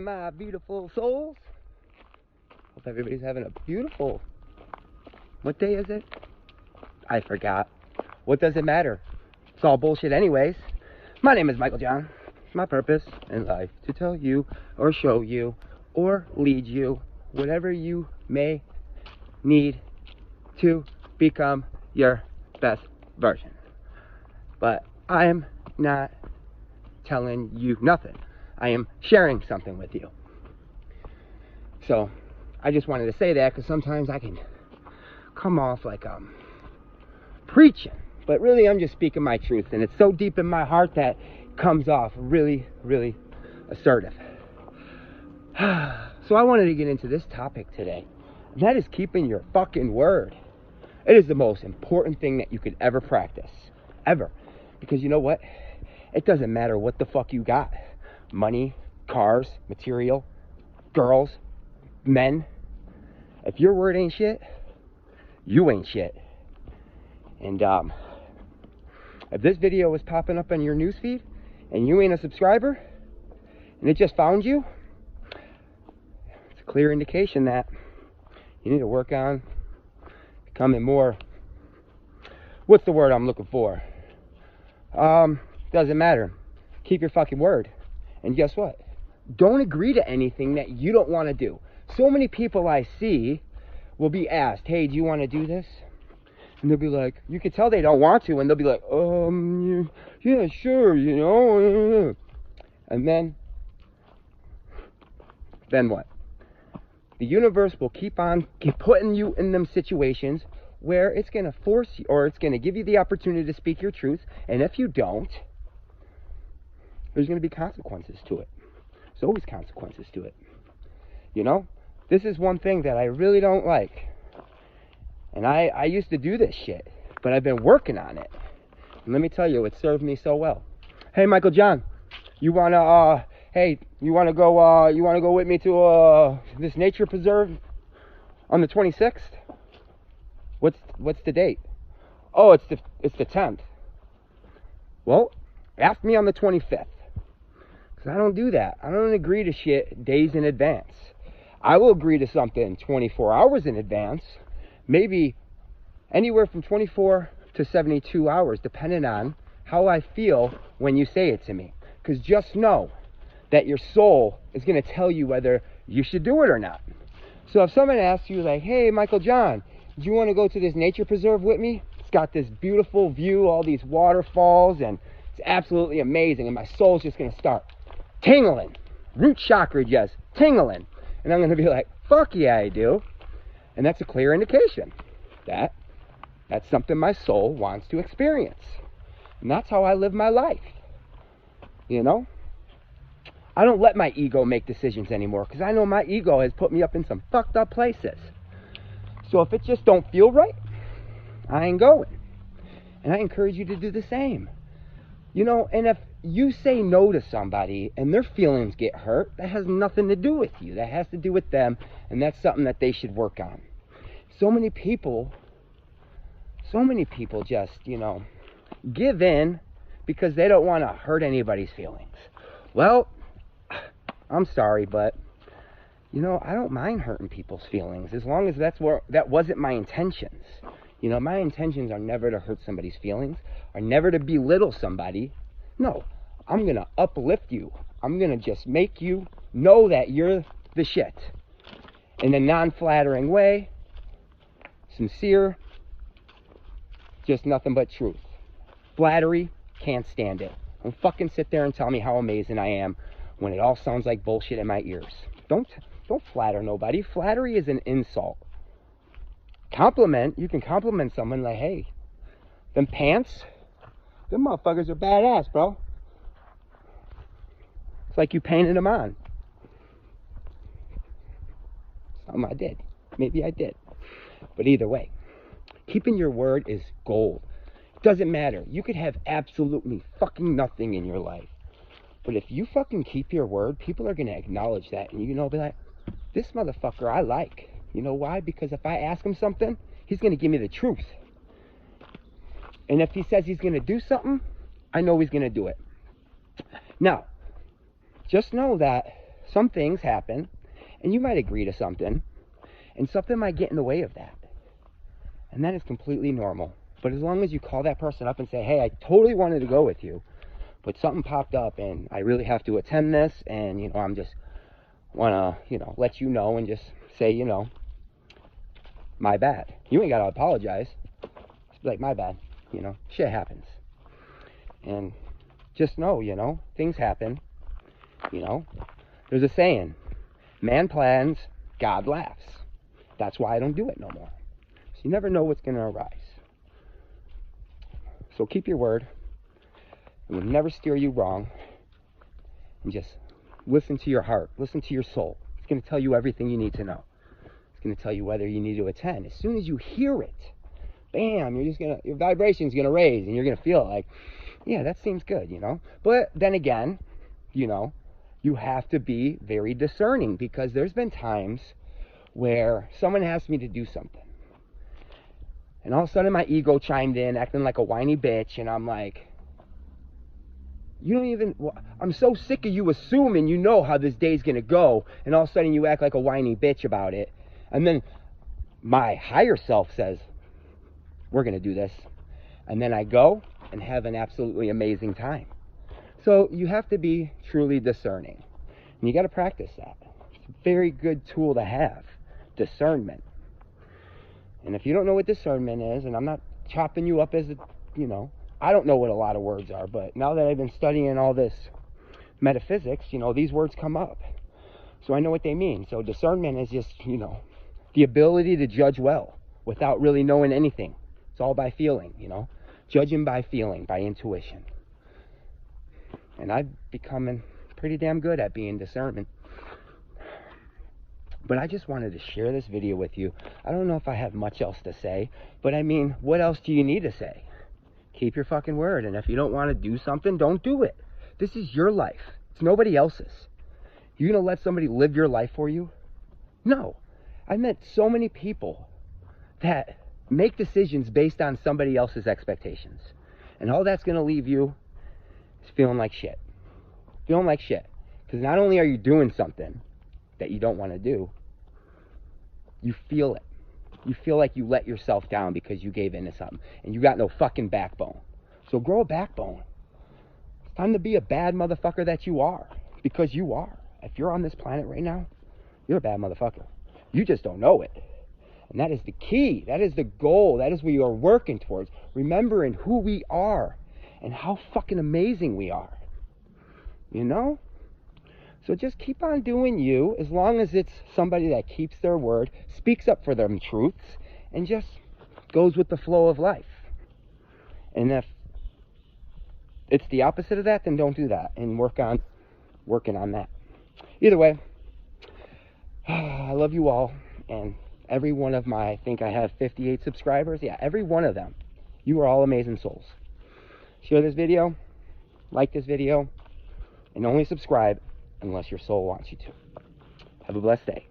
my beautiful souls. Hope everybody's having a beautiful... What day is it? I forgot. What does it matter? It's all bullshit anyways. My name is Michael John. It's my purpose in life to tell you or show you or lead you whatever you may need to become your best version. But I am not telling you nothing. I am sharing something with you. So I just wanted to say that because sometimes I can come off like I'm preaching, but really I'm just speaking my truth, and it's so deep in my heart that it comes off really, really assertive. So I wanted to get into this topic today, and that is keeping your fucking word. It is the most important thing that you could ever practice, ever. Because you know what? It doesn't matter what the fuck you got. Money, cars, material, girls, men. If your word ain't shit, you ain't shit. And if this video was popping up on your newsfeed and you ain't a subscriber and it just found you, it's a clear indication that you need to work on becoming more, what's the word I'm looking for? Doesn't matter. Keep your fucking word. And guess what? Don't agree to anything that you don't want to do. So many people I see will be asked, hey, do you want to do this? And they'll be like, you can tell they don't want to, and they'll be like, yeah, sure, you know. And then what? The universe will keep putting you in them situations where it's going to force you, or it's going to give you the opportunity to speak your truth. And if you don't, there's going to be consequences to it. There's always consequences to it. You know, this is one thing that I really don't like. And I used to do this shit, but I've been working on it. And let me tell you, it served me so well. Hey, Michael John, you want to go with me to this nature preserve on the 26th? What's the date? Oh, it's the 10th. Well, ask me on the 25th. Because I don't do that. I don't agree to shit days in advance. I will agree to something 24 hours in advance. Maybe anywhere from 24 to 72 hours, depending on how I feel when you say it to me. Because just know that your soul is going to tell you whether you should do it or not. So if someone asks you like, hey, Michael John, do you want to go to this nature preserve with me? It's got this beautiful view, all these waterfalls, and it's absolutely amazing. And my soul's just going to start tingling. Root chakra just tingling. And I'm going to be like, fuck yeah, I do. And that's a clear indication that that's something my soul wants to experience. And that's how I live my life. You know? I don't let my ego make decisions anymore because I know my ego has put me up in some fucked up places. So if it just don't feel right, I ain't going. And I encourage you to do the same. You know, and if you say no to somebody and their feelings get hurt, that has nothing to do with you. That has to do with them, and that's something that they should work on. So many people just, you know, give in because they don't want to hurt anybody's feelings. Well, I'm sorry, but, you know, I don't mind hurting people's feelings as long as that wasn't my intentions. You know, my intentions are never to hurt somebody's feelings, are never to belittle somebody. No, I'm going to uplift you. I'm going to just make you know that you're the shit. In a non-flattering way, sincere, just nothing but truth. Flattery, can't stand it. Don't fucking sit there and tell me how amazing I am when it all sounds like bullshit in my ears. Don't flatter nobody. Flattery is an insult. Compliment, you can compliment someone like, hey, them pants, them motherfuckers are badass, bro. It's like you painted them on. Something I did. Maybe I did. But either way, keeping your word is gold. It doesn't matter. You could have absolutely fucking nothing in your life. But if you fucking keep your word, people are going to acknowledge that. And you know, be like, this motherfucker I like. You know why? Because if I ask him something, he's going to give me the truth. And if he says he's going to do something, I know he's going to do it. Now, just know that some things happen, and you might agree to something, and something might get in the way of that. And that is completely normal. But as long as you call that person up and say, hey, I totally wanted to go with you, but something popped up and I really have to attend this, and, you know, I'm just want to, you know, let you know and just say, you know, my bad. You ain't got to apologize. Just be like, my bad. You know, shit happens. And just know, you know, things happen. You know, there's a saying, man plans, God laughs. That's why I don't do it no more. So you never know what's going to arise. So keep your word. It will never steer you wrong. And just listen to your heart. Listen to your soul. It's going to tell you everything you need to know. It's going to tell you whether you need to attend. As soon as you hear it, bam, your vibration's going to raise, and you're going to feel like, yeah, that seems good, you know. But then again, you know, you have to be very discerning, because there's been times where someone asked me to do something, and all of a sudden my ego chimed in, acting like a whiny bitch, and I'm like, I'm so sick of you assuming you know how this day's gonna go, and all of a sudden you act like a whiny bitch about it. And then my higher self says, we're gonna do this. And then I go and have an absolutely amazing time. So you have to be truly discerning. And you gotta practice that. It's a very good tool to have, discernment. And if you don't know what discernment is, and I'm not chopping you up as a, you know, I don't know what a lot of words are, but now that I've been studying all this metaphysics, you know, these words come up. So I know what they mean. So discernment is just, you know, the ability to judge well without really knowing anything. It's all by feeling, you know, judging by feeling, by intuition. And I've becoming pretty damn good at being discernment. But I just wanted to share this video with you. I don't know if I have much else to say, but I mean, what else do you need to say? Keep your fucking word. And if you don't want to do something, don't do it. This is your life. It's nobody else's. You gonna let somebody live your life for you? No. I met so many people that make decisions based on somebody else's expectations. And all that's gonna leave you is feeling like shit. Feeling like shit. Because not only are you doing something that you don't want to do, you feel it. You feel like you let yourself down because you gave in to something, and you got no fucking backbone. So grow a backbone. It's time to be a bad motherfucker that you are, because you are. If you're on this planet right now, you're a bad motherfucker. You just don't know it. And that is the key. That is the goal. That is what you are working towards. Remembering who we are and how fucking amazing we are. You know? So just keep on doing you, as long as it's somebody that keeps their word, speaks up for them truths, and just goes with the flow of life. And if it's the opposite of that, then don't do that, and working on that. Either way, I love you all, and every one of my, I think I have 58 subscribers. Yeah, every one of them. You are all amazing souls. Share this video, like this video, and only subscribe unless your soul wants you to. Have a blessed day.